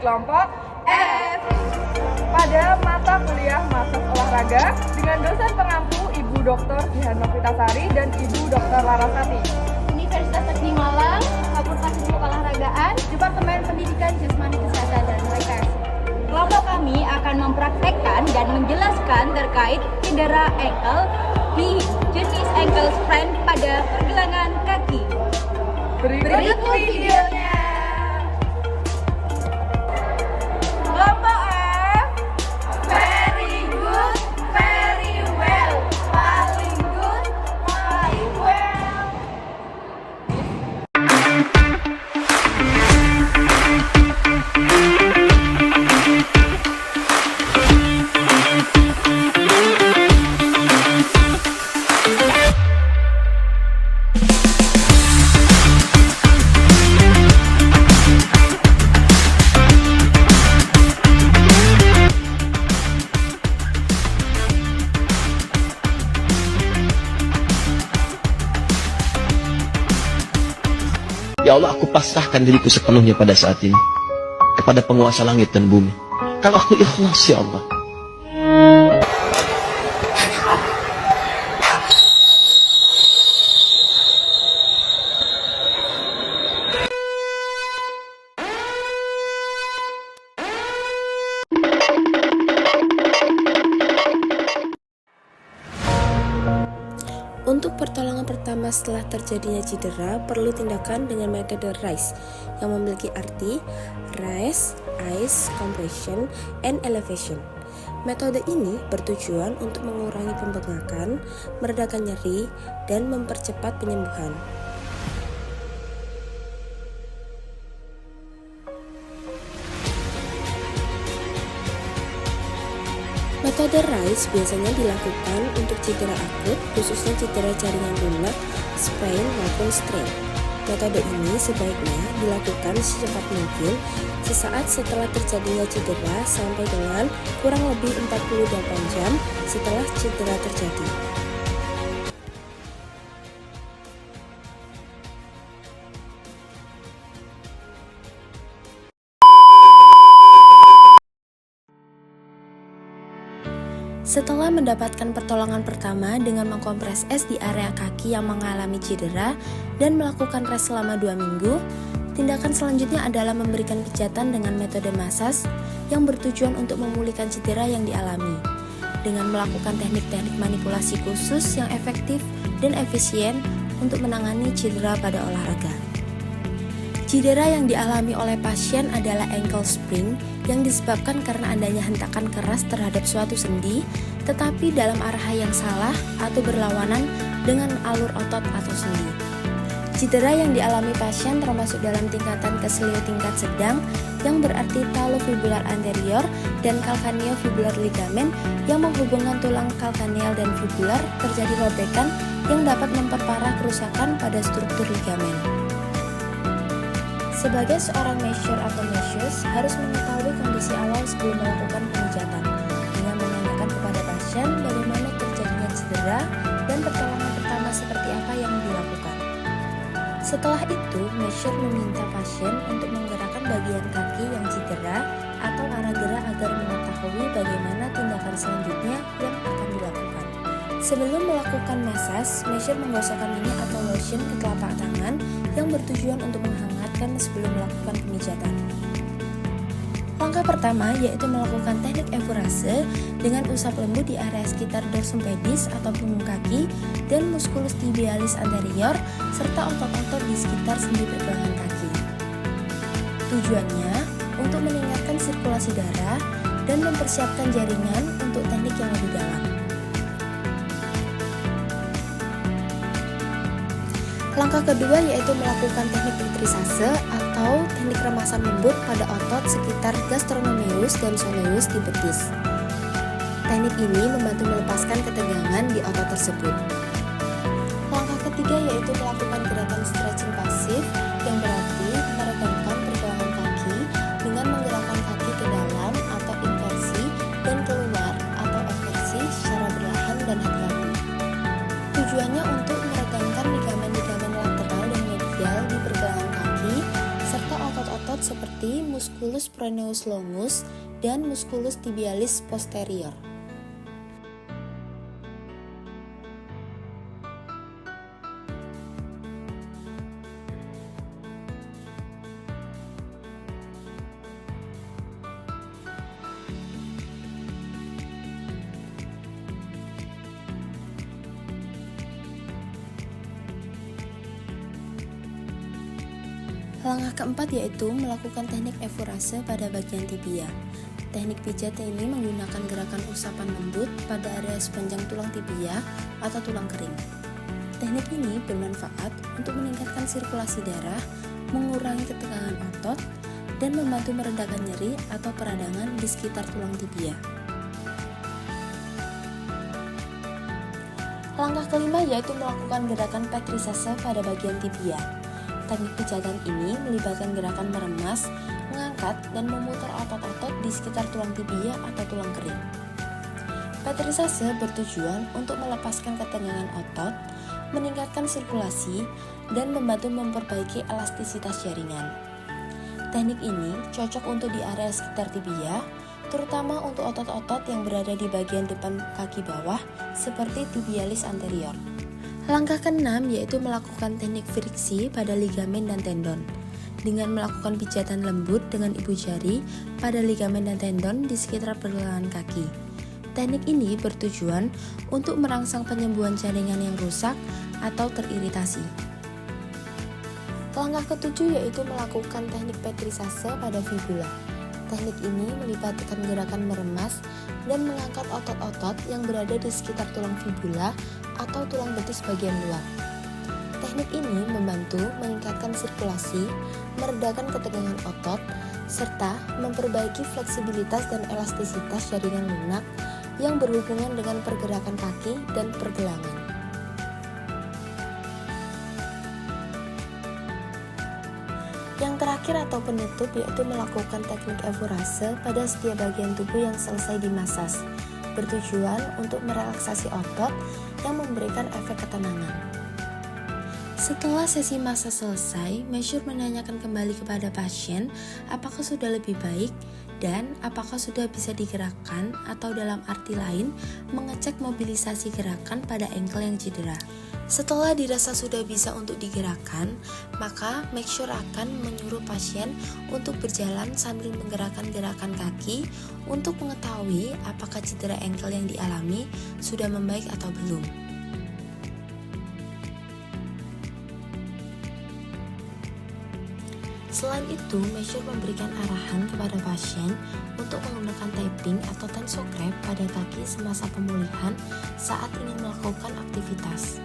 kelompok F pada mata kuliah Masas Olahraga dengan dosen pengampu Ibu Dr. Jihan Novitasari dan Ibu Dr. Larasati. Universitas Negeri Malang, Fakultas Ilmu Keolahragaan, Departemen Pendidikan Jasmani Kesehatan dan Rekreasi. Kelompok kami akan mempraktekkan dan menjelaskan terkait cedera ankle di jenis ankle sprain pada pergelangan kaki. Berikut videonya. Kelompok F, very good, very well, paling good, paling well. Ya Allah, aku pasrahkan diriku sepenuhnya pada saat ini kepada penguasa langit dan bumi. Kalau aku ikhlas, ya Allah. Untuk pertolongan pertama setelah terjadinya cedera, perlu tindakan dengan metode RICE yang memiliki arti Raise, Ice, Compression, and Elevation. Metode ini bertujuan untuk mengurangi pembengkakan, meredakan nyeri, dan mempercepat penyembuhan. Metode RICE biasanya dilakukan untuk cedera akut, khususnya cedera jaringan lunak, sprain maupun strain. Metode ini sebaiknya dilakukan secepat mungkin sesaat setelah terjadinya cedera sampai dengan kurang lebih 48 jam setelah cedera terjadi. Setelah mendapatkan pertolongan pertama dengan mengkompres es di area kaki yang mengalami cedera dan melakukan rest selama 2 minggu, tindakan selanjutnya adalah memberikan pijatan dengan metode masas yang bertujuan untuk memulihkan cedera yang dialami dengan melakukan teknik-teknik manipulasi khusus yang efektif dan efisien untuk menangani cedera pada olahraga. Cedera yang dialami oleh pasien adalah ankle sprain yang disebabkan karena adanya hentakan keras terhadap suatu sendi, tetapi dalam arah yang salah atau berlawanan dengan alur otot atau sendi. Cedera yang dialami pasien termasuk dalam tingkatan keselio tingkat sedang, yang berarti talofibular anterior dan calcaneofibular ligamen yang menghubungkan tulang calcaneal dan fibular terjadi robekan yang dapat memperparah kerusakan pada struktur ligamen. Sebagai seorang measure atau measures harus mengetahui kondisi awal sebelum melakukan pemijatan dengan menanyakan kepada pasien bagaimana terjadinya cedera dan pertolongan pertama seperti apa yang dilakukan. Setelah itu, measure meminta pasien untuk menggerakkan bagian kaki yang cedera atau arah gerak agar mengetahui bagaimana tindakan selanjutnya yang akan dilakukan. Sebelum melakukan massage, measure menggosokkan minyak atau lotion ke telapak tangan yang bertujuan untuk menghangatkan sebelum melakukan pemijatan. Langkah pertama yaitu melakukan teknik efurase dengan usap lembut di area sekitar dorsum pedis atau punggung kaki dan musculus tibialis anterior serta otot-otot di sekitar sendi pergelangan kaki. Tujuannya untuk meningkatkan sirkulasi darah dan mempersiapkan jaringan untuk teknik yang lebih dalam. Langkah kedua yaitu melakukan teknik retrisase atau teknik remasan lembut pada otot sekitar gastrocnemius dan soleus di betis. Teknik ini membantu melepaskan ketegangan di otot tersebut. Langkah ketiga yaitu melakukan gerakan stretching pasif yang berarti meregangkan pergelangan kaki dengan menggerakkan kaki ke dalam atau inversi dan keluar atau eversi secara perlahan dan hati-hati. Tujuannya untuk meregangkan ligamen-ligamen lateral dan medial di pergelangan kaki serta otot-otot seperti musculus musculus proneus longus, dan musculus tibialis posterior. Langkah keempat yaitu melakukan teknik evorase pada bagian tibia. Teknik pijat ini menggunakan gerakan usapan lembut pada area sepanjang tulang tibia atau tulang kering. Teknik ini bermanfaat untuk meningkatkan sirkulasi darah, mengurangi ketegangan otot, dan membantu meredakan nyeri atau peradangan di sekitar tulang tibia. Langkah kelima yaitu melakukan gerakan petrisase pada bagian tibia. Teknik pijatan ini melibatkan gerakan meremas, mengangkat, dan memutar otot-otot di sekitar tulang tibia atau tulang kering. Petrisase bertujuan untuk melepaskan ketegangan otot, meningkatkan sirkulasi, dan membantu memperbaiki elastisitas jaringan. Teknik ini cocok untuk di area sekitar tibia, terutama untuk otot-otot yang berada di bagian depan kaki bawah seperti tibialis anterior. Langkah keenam yaitu melakukan teknik friksi pada ligamen dan tendon dengan melakukan pijatan lembut dengan ibu jari pada ligamen dan tendon di sekitar pergelangan kaki. Teknik ini bertujuan untuk merangsang penyembuhan jaringan yang rusak atau teriritasi. Langkah ketujuh yaitu melakukan teknik petrisase pada fibula. Teknik ini melibatkan gerakan meremas dan mengangkat otot-otot yang berada di sekitar tulang fibula atau tulang betis bagian luar. Teknik ini membantu meningkatkan sirkulasi, meredakan ketegangan otot, serta memperbaiki fleksibilitas dan elastisitas jaringan lunak yang berhubungan dengan pergerakan kaki dan pergelangan. Yang terakhir atau penutup yaitu melakukan teknik evorase pada setiap bagian tubuh yang selesai dimasas, bertujuan untuk merelaksasi otot yang memberikan efek ketenangan. Setelah sesi massage selesai, Measure menanyakan kembali kepada pasien apakah sudah lebih baik dan apakah sudah bisa digerakkan atau dalam arti lain mengecek mobilisasi gerakan pada ankle yang cedera. Setelah dirasa sudah bisa untuk digerakkan, maka Measure akan menyuruh pasien untuk berjalan sambil menggerakkan gerakan kaki untuk mengetahui apakah cedera ankle yang dialami sudah membaik atau belum. Selain itu, Measure memberikan arahan kepada pasien untuk menggunakan taping atau tensiogrip pada kaki semasa pemulihan saat ingin melakukan aktivitas.